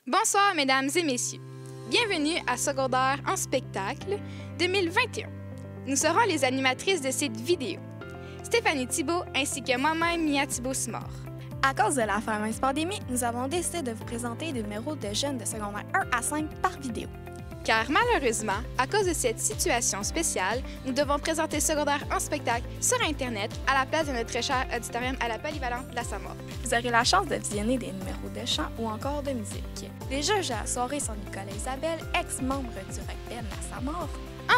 Bonsoir, mesdames et messieurs. Bienvenue à Secondaire en spectacle 2021. Nous serons les animatrices de cette vidéo, Stéphanie Thibault ainsi que moi-même, Mia Thibault-Simard. À cause de la fameuse pandémie, nous avons décidé de vous présenter des numéros de jeunes de secondaire 1 à 5 par vidéo. Car malheureusement, à cause de cette situation spéciale, nous devons présenter Secondaire en spectacle sur Internet à la place de notre cher auditorium à la polyvalente de la Samoa. Vous aurez la chance de visionner des numéros de chant ou encore de musique. Les juges à la soirée sont Nicolas Isabelle, ex-membre du rock band La Samoa,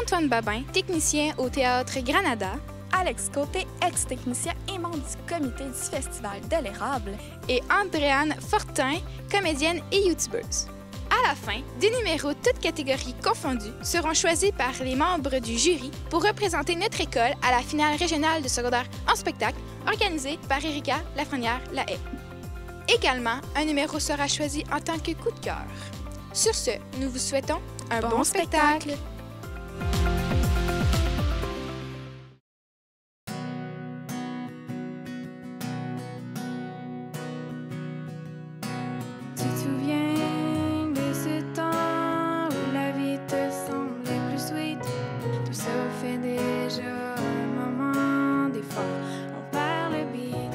Antoine Babin, technicien au Théâtre Granada, Alex Côté, ex-technicien et membre du comité du Festival de l'Érable, et Andréane Fortin, comédienne et youtubeuse. À la fin, des numéros toutes catégories confondues seront choisis par les membres du jury pour représenter notre école à la finale régionale de secondaire en spectacle organisée par Erika Lafrenière-Lahaye. Également, un numéro sera choisi en tant que coup de cœur. Sur ce, nous vous souhaitons un bon spectacle. Tu te souviens de ce temps où la vie te semblait plus sweet? Tout ça fait déjà un moment, des fois on perd le beat.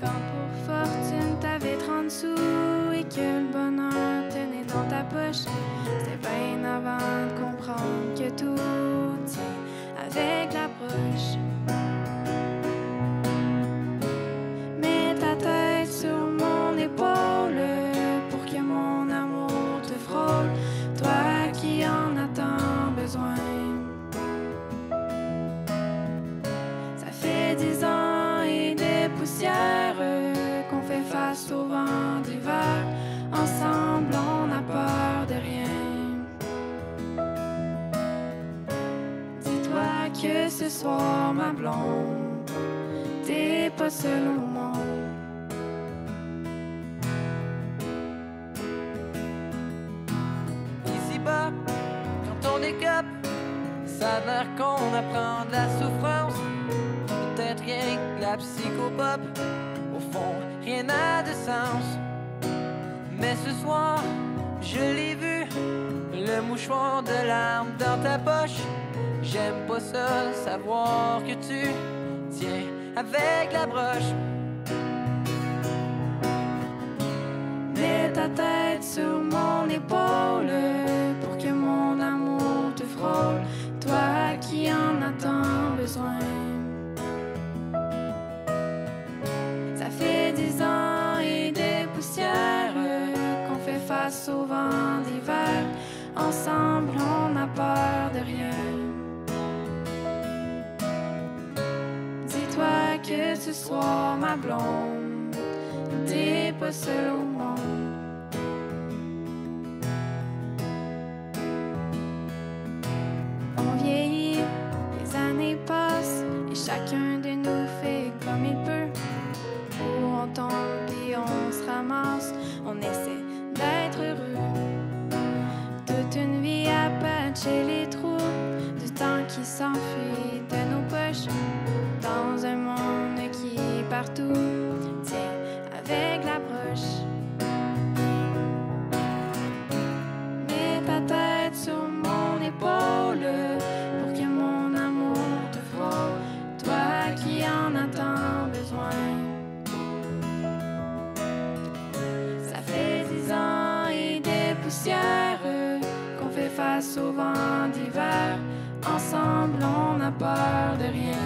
Quand pour fortune t'avais 30 sous et que le bonheur tenait dans ta poche, c'était bien avant de comprendre que tout tient avec l'approche. Mets ta tête sur mon épaule pour que mon amour te frôle, toi qui en as tant besoin. Ça fait 10 ans et des poussières qu'on fait face au vent d'hiver. Ensemble on n'a peur de rien. Dis-toi que ce soir ma blonde, t'es pas seule au monde. Ici-bas, quand on décope, ça a l'air qu'on apprend de la souffrance. Peut-être rien que la psychopop, au fond, rien n'a de sens. Mais ce soir, je l'ai vu, le mouchoir de larmes dans ta poche. J'aime pas ça, savoir que tu tiens avec la broche. Mets ta tête sur mon épaule pour que mon amour te frôle, toi qui en as tant besoin. Ça fait 10 ans et des poussières qu'on fait face au vent d'hiver. Ensemble on n'a peur de rien. Dis-toi que ce soir ma blonde, t'es pas seule au monde. On vieillit, les années passent et chacun de nous fait comme il peut. Où on tombe et on se ramasse, on essaie d'être heureux. Toute une vie à patcher les trous du temps qui s'enfuit de nos poches. Dans un monde qui partout tient avec l'approche. Mets ta tête sur mon épaule pour que mon amour te frôle, toi qui en as tant besoin. Ça fait 10 ans et des poussières qu'on fait face au vent d'hiver. Ensemble on n'a peur de rien.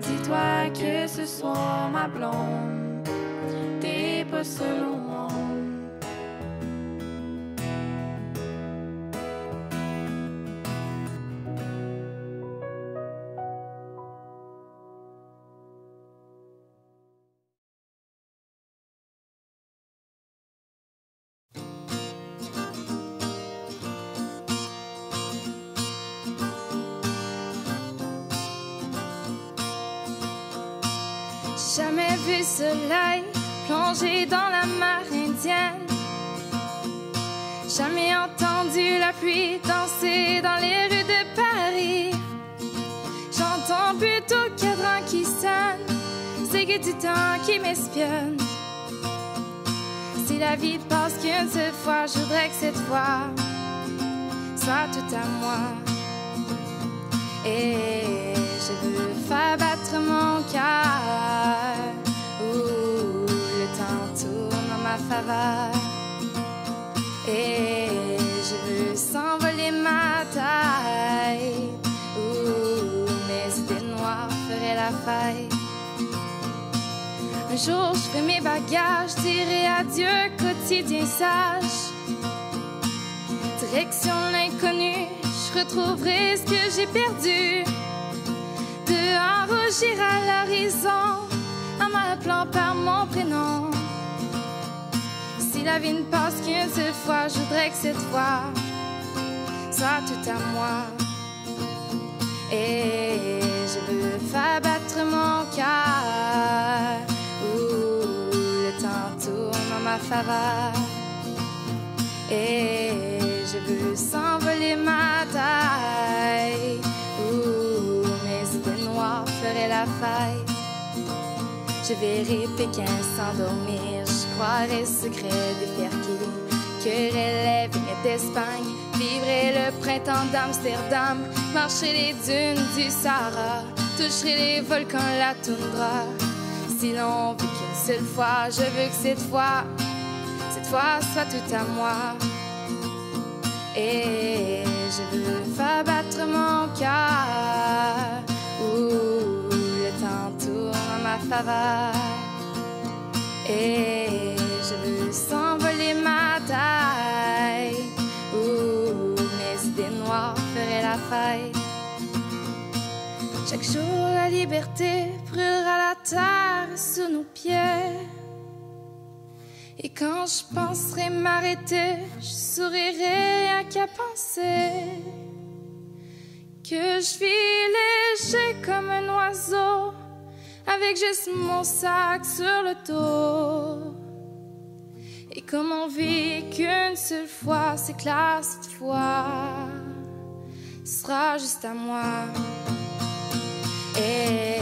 Dis-toi que ce soir ma blonde, t'es pas seule au monde. Jamais vu le soleil plonger dans la mer Indienne. Jamais entendu la pluie danser dans les rues de Paris. J'entends plutôt cadran qui sonne, c'est que du temps qui m'espionne. la vie ne passe qu'une seule fois, je voudrais que cette fois soit tout à moi. Et je veux faire battre mon cœur. Ouh, le temps tourne en ma faveur. Et je veux s'envoler ma taille. Ouh, mes idées noires feraient la faille. Un jour, je ferai mes bagages, dirai adieu, quotidien sage. Direction l'inconnu, je retrouverai ce que j'ai perdu. Dehors, rougir à l'horizon, en m'appelant par mon prénom. Si la vie ne passe qu'une seule fois, je voudrais que cette fois soit tout à moi. Et je veux faire battre mon cœur. Ouh, le temps tourne en ma faveur. Et je veux s'envoler ma taille. Ouh, mes idées noires feraient la faille. Je verrai Pékin s'endormir, je croirai secret des fertiles. Cueillerai les vignes d'Espagne, vivrai le printemps d'Amsterdam. Marcherai les dunes du Sahara, toucherai les volcans, la toundra. Si l'on vit qu'une seule fois, je veux que cette fois soit tout à moi. Et je veux faire battre mon cœur. Ouh, le temps tourne en ma faveur. Et je veux s'envoler ma taille. Ouh, mes idées noires feraient la faille. Chaque jour la liberté brûlera la terre sous nos pieds. Et quand je penserai m'arrêter, je sourirai à qu'à penser que je vis léger comme un oiseau, avec juste mon sac sur le dos. Et comme on vit qu'une seule fois, c'est clair cette fois, ce sera juste à moi. Et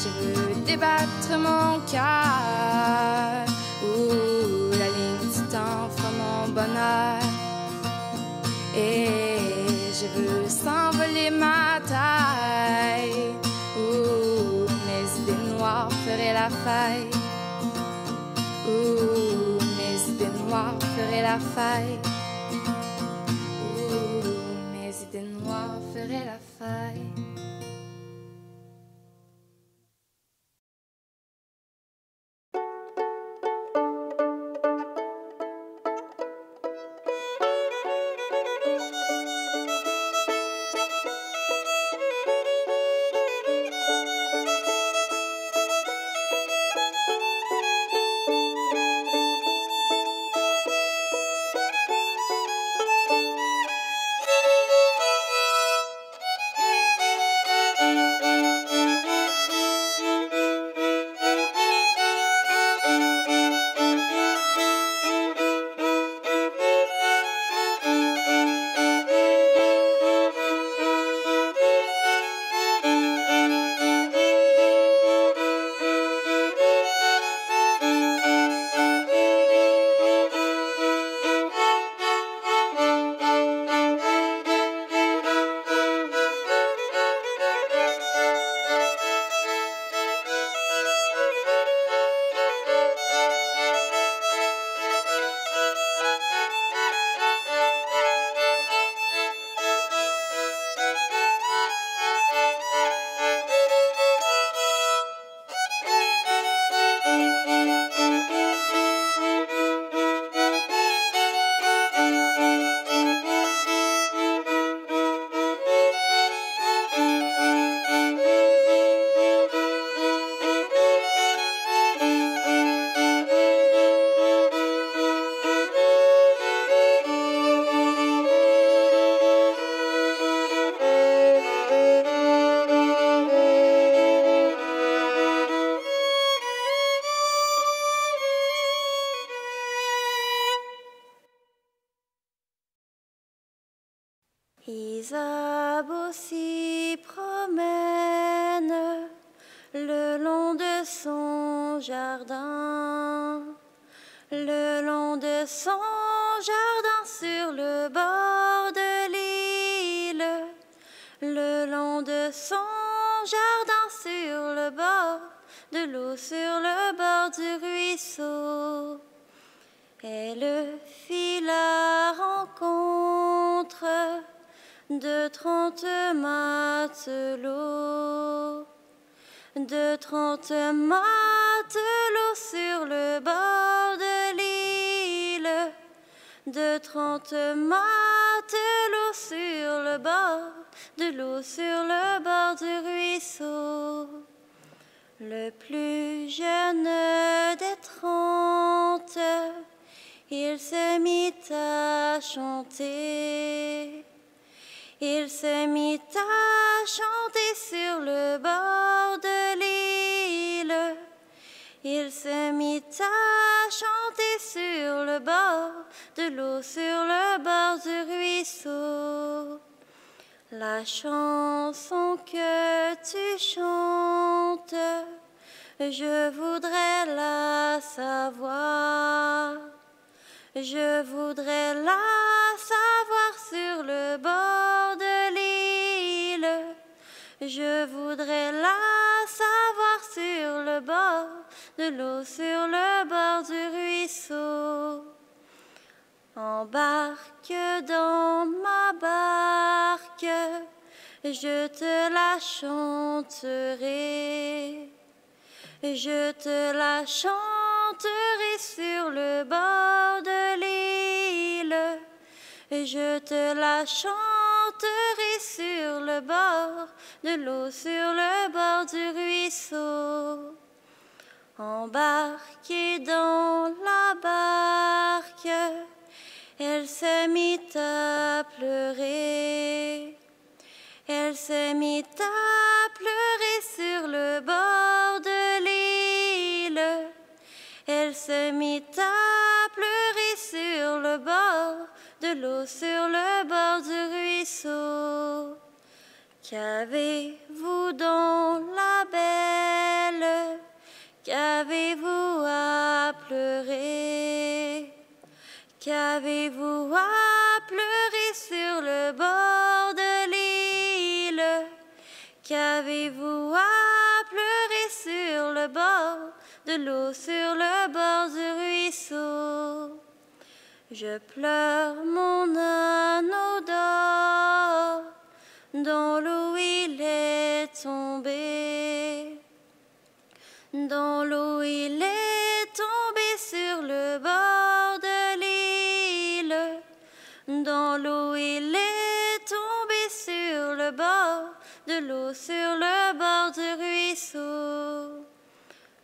je veux débattre mon cœur. Ouh, la ligne du temps fera mon bonheur. Et je veux s'envoler ma taille. Ouh, mes idées noires feraient la faille. Ouh, mes idées noires feraient la faille. Ouh, mes idées noires feraient la faille. Isabeau s'y promène le long de son jardin. le long de son jardin sur le bord de l'île, le long de son jardin sur le bord de l'eau, sur le bord du ruisseau. Elle fit la rencontre de 30 matelots, de 30 matelots sur le bord de l'île, de 30 matelots sur le bord de l'eau, sur le bord du ruisseau. Le plus jeune des 30, il se mit à chanter. Il se mit à chanter sur le bord de l'île. Il se mit à chanter sur le bord de l'eau, sur le bord du ruisseau. La chanson que tu chantes, je voudrais la savoir. Je voudrais la savoir sur le bord de l'île. Je voudrais la savoir sur le bord de l'eau, sur le bord du ruisseau. Embarque dans ma barque, je te la chanterai. Je te la chanterai sur le bord de l'île. Je te la chanterai sur le bord de l'eau, sur le bord du ruisseau. Embarquée dans la barque, elle se mit à pleurer. Elle se mit à pleurer sur le bord de l'île. Elle se mit à pleurer sur le bord de l'eau, sur le bord du ruisseau. Qu'avez-vous dans la belle? Qu'avez-vous à pleurer? Qu'avez-vous à pleurer sur le bord de l'île? Qu'avez-vous à pleurer sur le bord de l'eau, sur le bord du ruisseau? Je pleure mon anneau d'or, dans l'eau il est tombé. Dans l'eau il est tombé sur le bord de l'île. Dans l'eau il est tombé sur le bord de l'eau, sur le bord du ruisseau.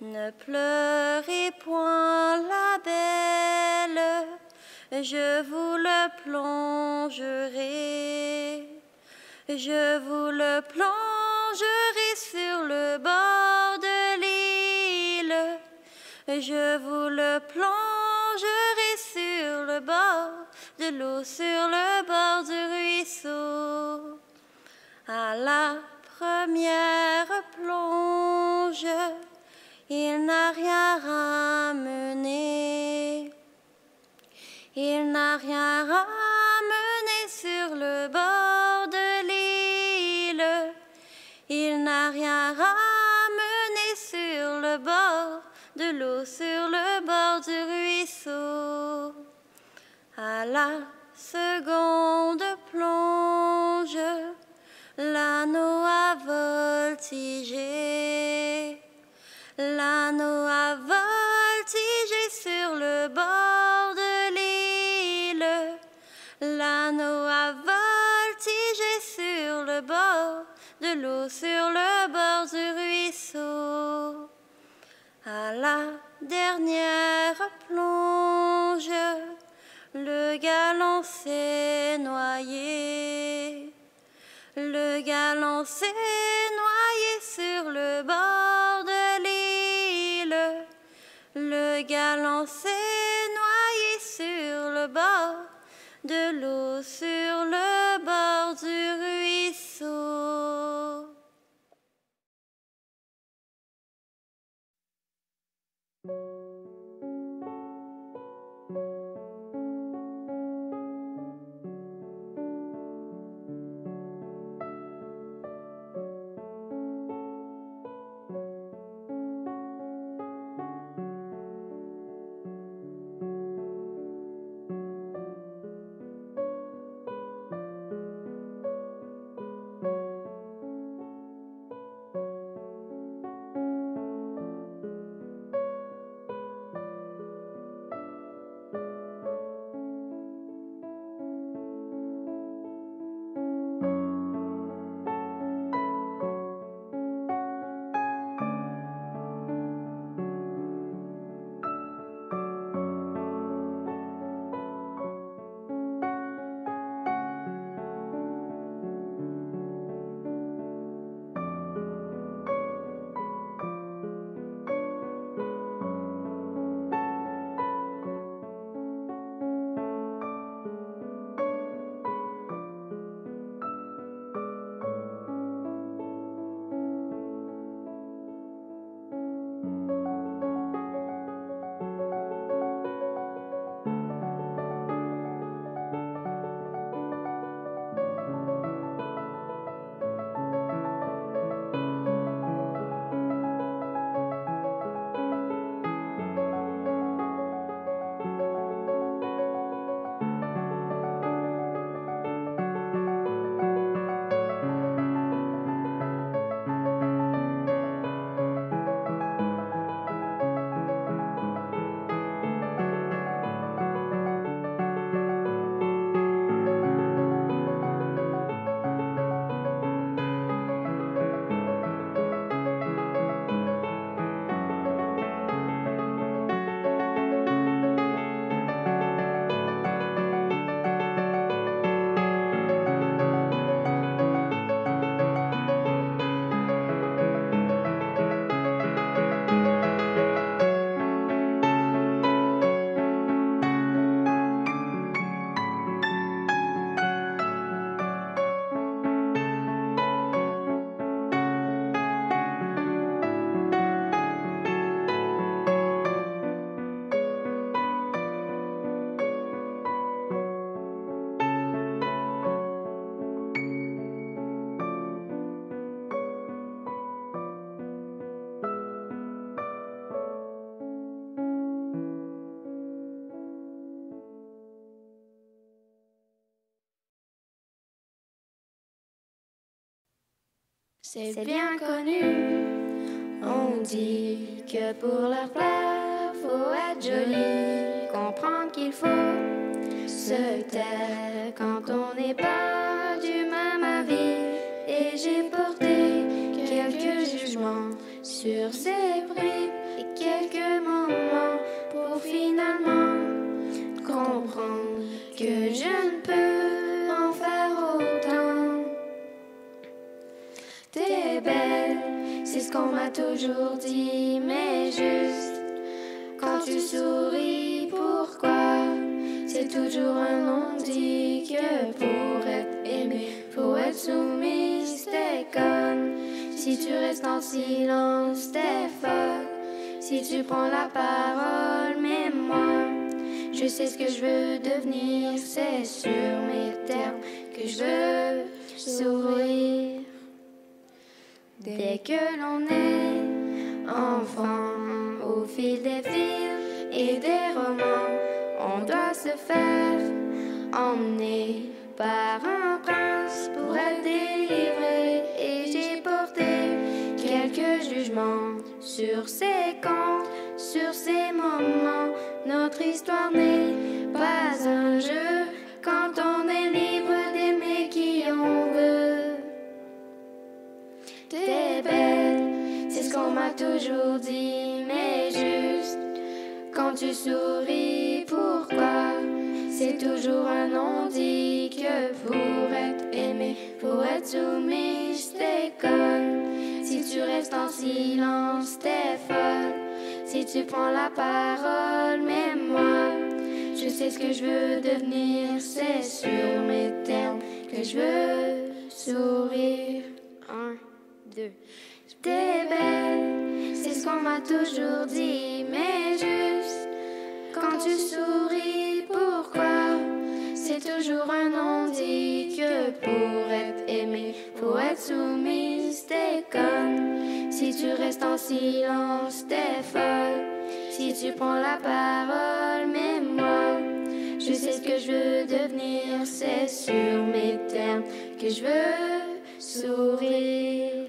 Ne pleurez point la belle, je vous le plongerai. Je vous le plongerai sur le bord de l'île. Je vous le plongerai sur le bord de l'eau, sur le bord du ruisseau. À la première plonge, il n'a rien ramené. Il n'a rien ramené sur le bord de l'île. Il n'a rien ramené sur le bord de l'eau, sur le bord du ruisseau. À la seconde plonge, l'anneau a voltigé. L'anneau a voltigé sur le bord de l'île. L'anneau a voltigé sur le bord de l'eau, sur le bord du ruisseau. À la dernière plonge, le galant s'est noyé. Le galant s'est noyé sur le bord de l'île. Le galant s'est noyé sur le bord de l'eau, sur le bord du ruisseau. C'est bien connu, on dit que pour leur plaire, faut être joli, comprendre qu'il faut se taire quand on n'est pas du même avis. Et j'ai porté quelques jugements sur ces bribes et quelques moments pour finalement comprendre que je ne peux en faire autant. T'es belle, c'est ce qu'on m'a toujours dit, mais juste quand tu souris, pourquoi? C'est toujours un non-dit que pour être aimé, faut être soumise, t'es conne. Si tu restes en silence, t'es folle. Si tu prends la parole, mais moi, je sais ce que je veux devenir, c'est sur mes termes que je veux sourire. Dès que l'on est enfant, au fil des films et des romans, on doit se faire emmener par un prince pour être délivré. Et j'ai porté quelques jugements sur ces contes, sur ces moments. Notre histoire n'est pas un jeu quand on est libre d'aimer qui on veut. T'es belle, c'est ce qu'on m'a toujours dit, mais juste quand tu souris, pourquoi? C'est toujours un non-dit que pour être aimé, faut être soumise, t'es conne. Si tu restes en silence, t'es folle. Si tu prends la parole, mais moi, je sais ce que je veux devenir, c'est sur mes termes que je veux sourire. 1, 2. T'es belle, c'est ce qu'on m'a toujours dit, mais juste quand tu souris. silence, t'es folle. Si tu prends la parole, mais moi, je sais ce que je veux devenir. C'est sur mes termes que je veux sourire.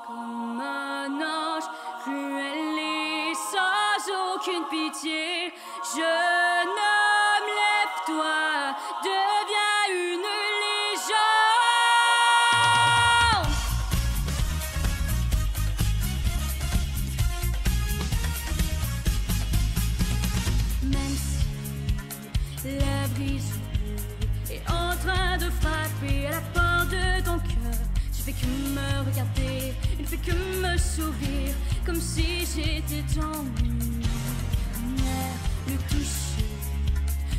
Comme un ange cruel et sans aucune pitié, jeune homme, lève-toi, deviens une légende. Même si la brise est en train de frapper à la porte de ton cœur, je fais que me regarder, il ne fait que me sourire, comme si j'étais ton lumière, le toucher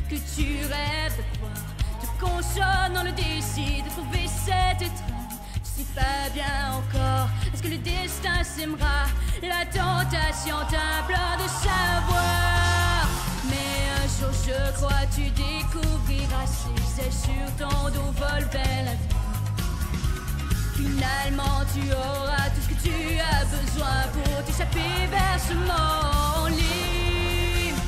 que tu rêves de voir, te console dans le désir de trouver cette étreinte. Je sais pas bien encore, est-ce que le destin s'aimera? La tentation t'implore de savoir, mais un jour je crois tu découvriras ces ailes sur ton dos volent vers la vie. Finalement tu auras tout ce que tu as besoin pour t'échapper vers ce monde libre.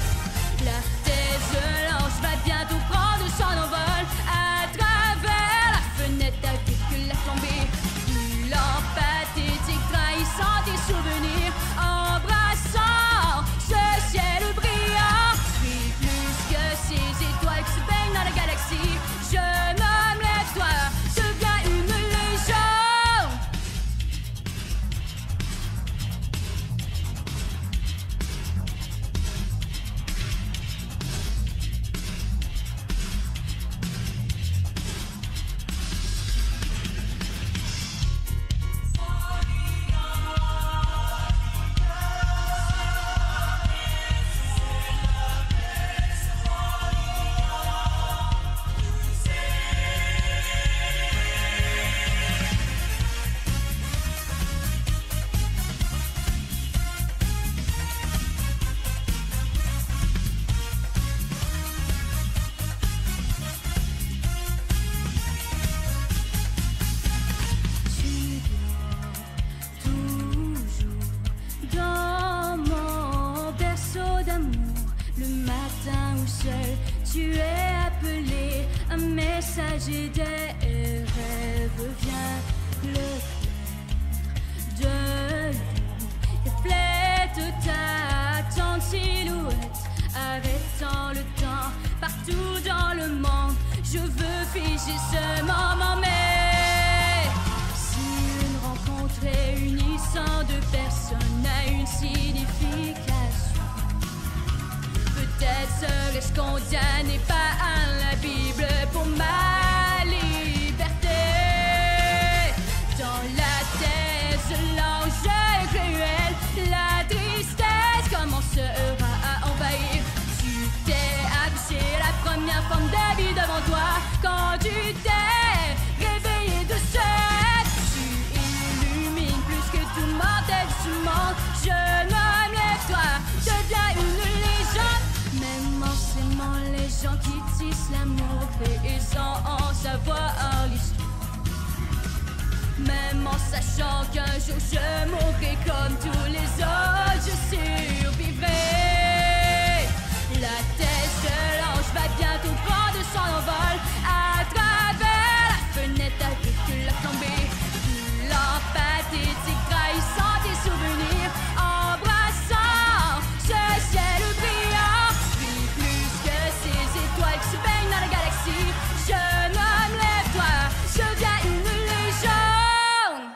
La thèse l'ange va bientôt prendre son envol à travers la fenêtre avec la flambée. Brûlant, pathétique, trahissant tes souvenirs, embrassant ce ciel brillant. Puis plus que ces étoiles qui se baignent dans la galaxie, jeune homme, lève-toi, deviens une légende. Tu es appelé un messager des rêves. Viens, le clair de lune reflète ta tendre silhouette, arrêtant le temps partout dans le monde. Je veux figer ce moment, mais si une rencontre réunissant deux personnes a une signification, peut-être serais-je condamné par la Bible pour ma liberté. Dans la thèse, l'ange cruel, la tristesse commencera à envahir. Tu t'es affiché la première forme de vie devant toi quand tu t'es réveillé de ce rêve. Tu illumines plus que tout mortel du monde. Jeune homme, lève-toi, deviens une légende. Même en s'aimant, les gens qui tissent l'amour et sans en savoir l'histoire. Même en sachant qu'un jour je mourrai comme tous les autres, je survivrai. La tête de l'ange va bientôt prendre son envol à travers la fenêtre avec la flambée. L'empathétique trahissant tes souvenirs, embrassant ce ciel brillant. Puis plus que ces étoiles qui se baignent dans la galaxie, jeune homme, lève-toi, deviens une légende.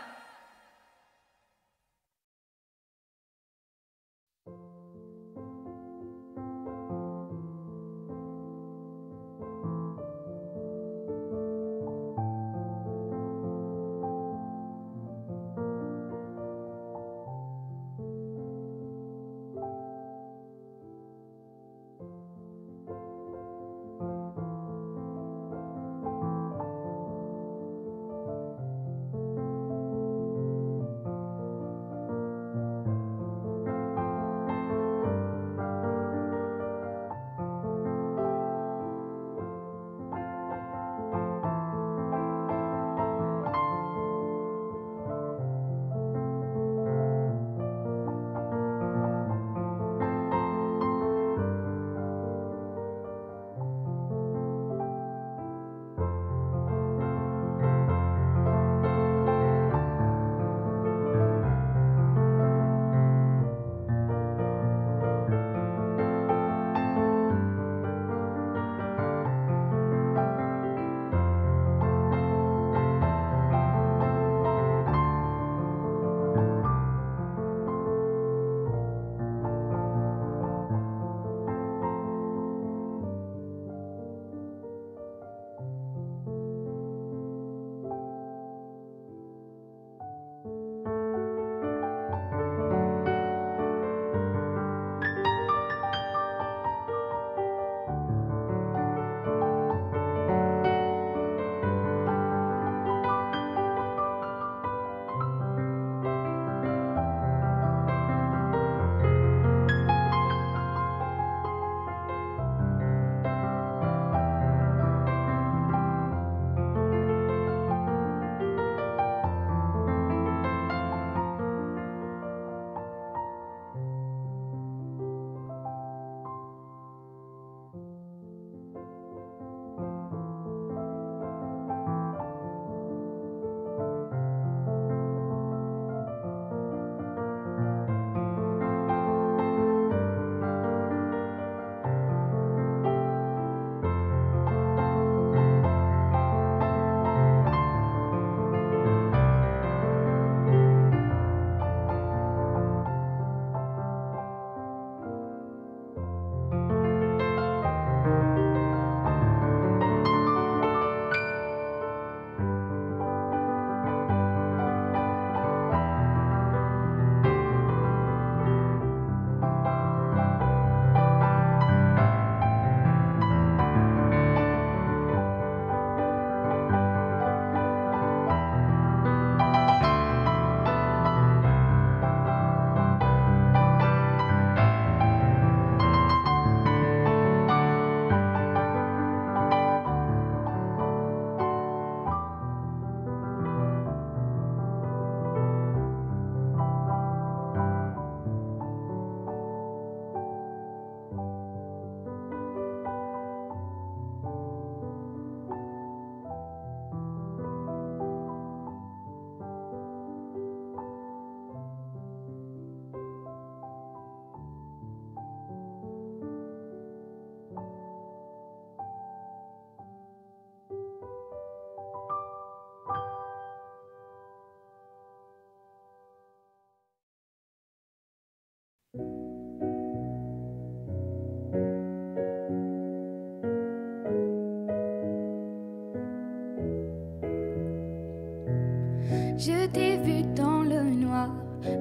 Je t'ai vu dans le noir,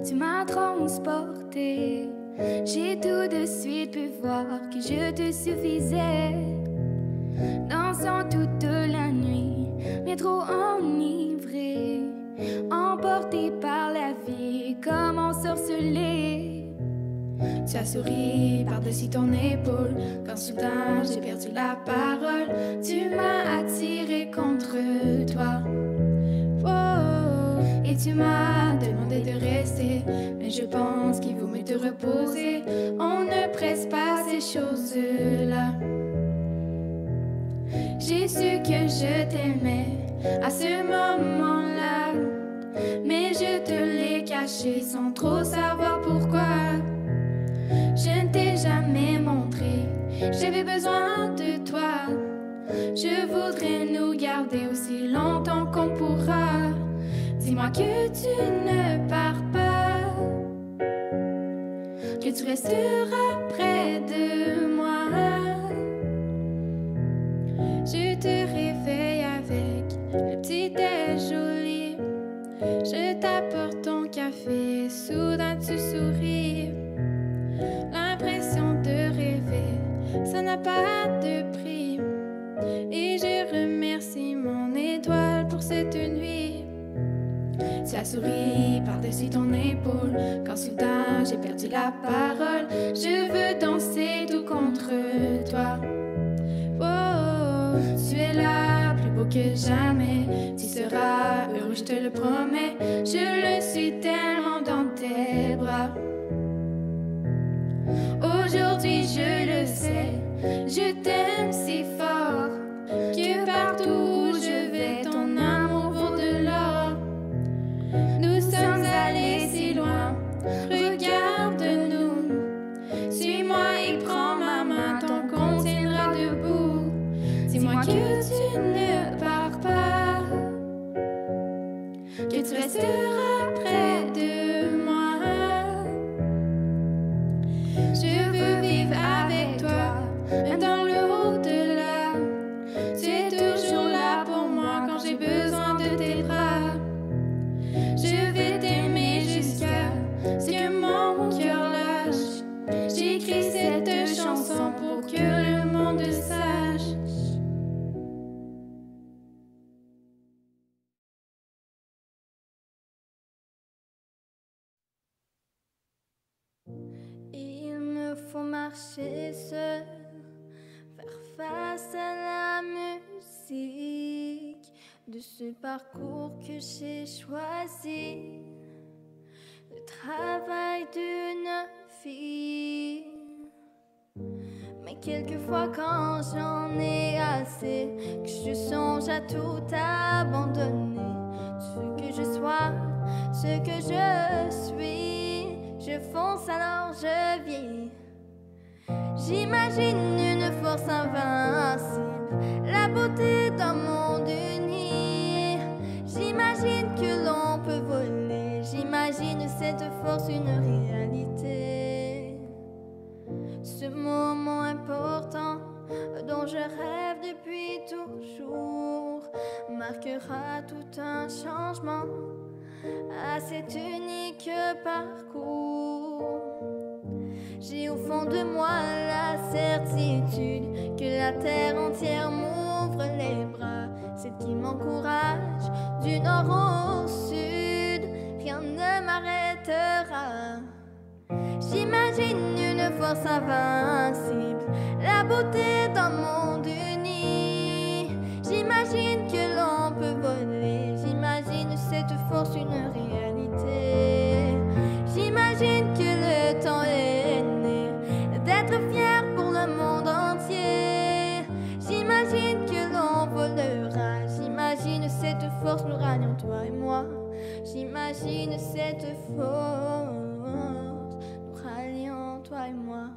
tu m'as transporté. J'ai tout de suite pu voir que je te suffisais. Dansant toute la nuit, mais trop enivré, emporté par la vie comme ensorcelé. Tu as souri par-dessus ton épaule quand soudain j'ai perdu la parole. Tu m'as attiré contre toi. Oh, et tu m'as demandé de rester, mais je pense qu'il vaut mieux te reposer. On ne presse pas ces choses-là. J'ai su que je t'aimais à ce moment-là, mais je te l'ai caché sans trop savoir pourquoi. Je ne t'ai jamais montré, j'avais besoin de toi. Je voudrais nous garder aussi longtemps qu'on pourra. Dis-moi que tu ne pars pas, que tu resteras près de moi. Je te réveille avec le petit déj au lit. Je t'apporte ton café, soudain tu souris. L'impression de rêver, ça n'a pas de prix. Et je remercie mon étoile pour cette nuit. Tu as souri par-dessus ton épaule quand soudain j'ai perdu la parole. Je veux danser tout contre toi. Oh, tu es là, plus beau que jamais. Tu seras heureux, je te le promets. Je le suis tellement dans tes bras. Aujourd'hui je le sais, je t'aime si fort que partout où je vais, ton amour vaut de l'or. Nous sommes allés si loin, regarde-nous. Suis-moi et prends ma main, ton compte tiendra debout. Dis-moi que tu ne pars pas, que tu resteras près de moi. Je veux vivre avec toi, même dans le au-delà. Tu es toujours là pour moi quand j'ai besoin de tes bras. Je vais t'aimer jusqu'à ce que mon cœur lâche. J'écris cette chanson pour que le monde sache. Il me faut marcher seul, faire face à la musique de ce parcours que j'ai choisi, le travail d'une fille. Mais quelquefois quand j'en ai assez, que je songe à tout abandonner, ce que je sois, ce que je suis, je fonce alors je vis. J'imagine une force invincible, la beauté d'un monde uni. J'imagine que l'on peut voler, j'imagine cette force une réalité. Ce moment important dont je rêve depuis toujours marquera tout un changement à cet unique parcours. J'ai au fond de moi la certitude que la terre entière m'ouvre les bras, celle qui m'encourage du nord au sud, rien ne m'arrêtera. J'imagine une force invincible, la beauté d'un monde uni. J'imagine que l'on peut voler, j'imagine cette force une réalité. J'imagine que le temps est né d'être fier pour le monde entier. J'imagine que l'on volera, j'imagine cette force nous ralliant toi et moi. J'imagine cette force nous ralliant toi et moi.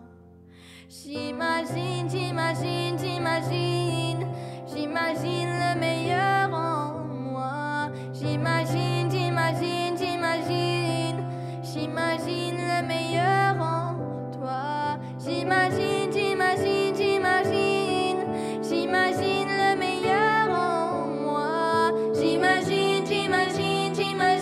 J'imagine, j'imagine, j'imagine, j'imagine le meilleur en moi. J'imagine, j'imagine, j'imagine, j'imagine le meilleur en toi. J'imagine, j'imagine, j'imagine, j'imagine le meilleur en moi. J'imagine, j'imagine, j'imagine.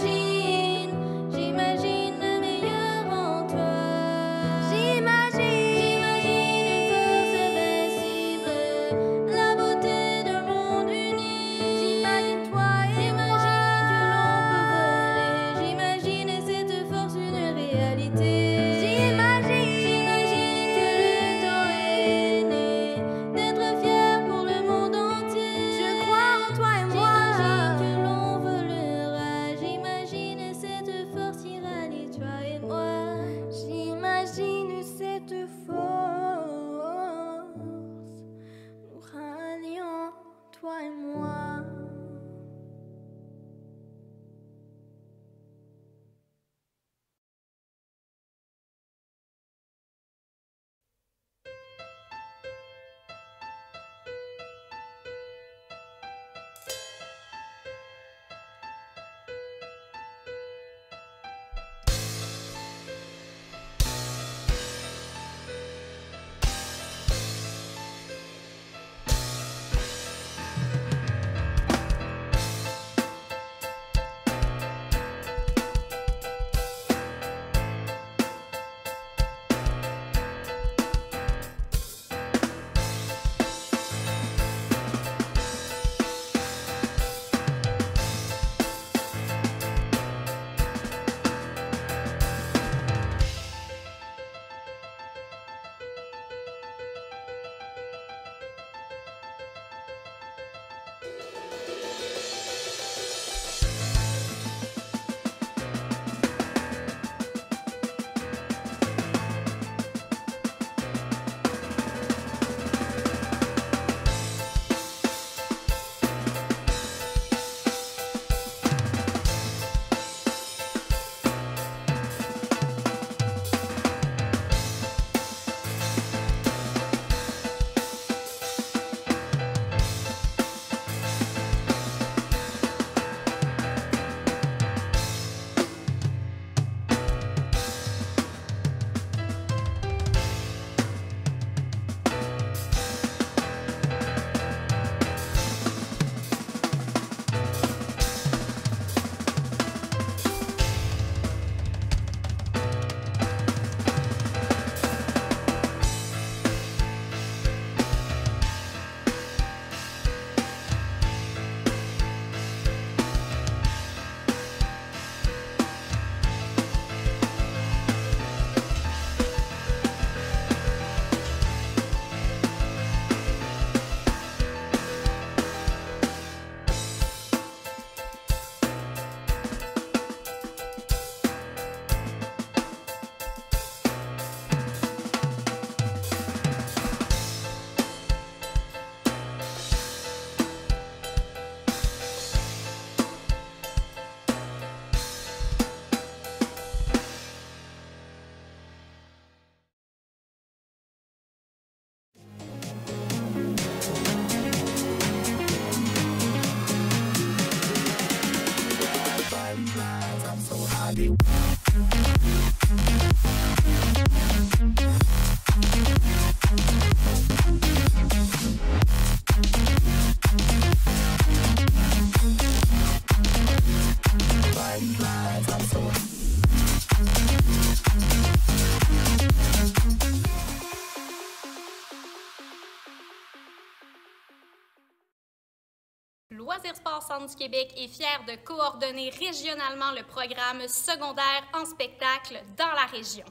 Loisirs Sport Centre du Québec est fier de coordonner régionalement le programme secondaire en spectacle dans la région.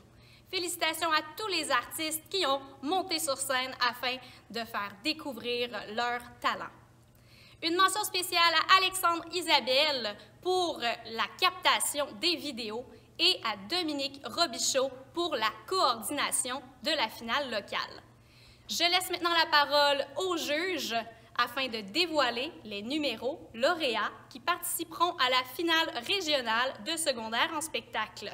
Félicitations à tous les artistes qui ont monté sur scène afin de faire découvrir leur talent. Une mention spéciale à Alexandre Isabelle pour la captation des vidéos et à Dominique Robichaud pour la coordination de la finale locale. Je laisse maintenant la parole aux juges afin de dévoiler les numéros lauréats qui participeront à la finale régionale de secondaire en spectacle.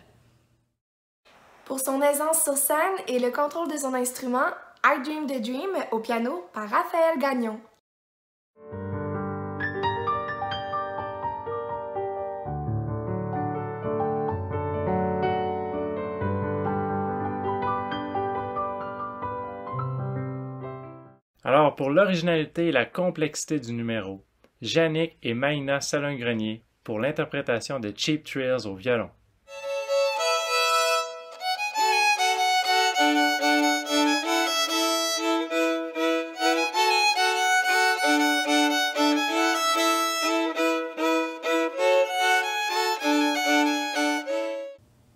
Pour son aisance sur scène et le contrôle de son instrument, I Dream the Dream au piano par Raphaël Gagnon. Alors, pour l'originalité et la complexité du numéro, Yannick et Maïna Salin-Grenier pour l'interprétation de Cheap Thrills au violon.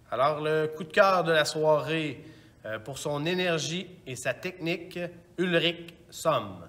Alors, le coup de cœur de la soirée, pour son énergie et sa technique, Ulrich Somm.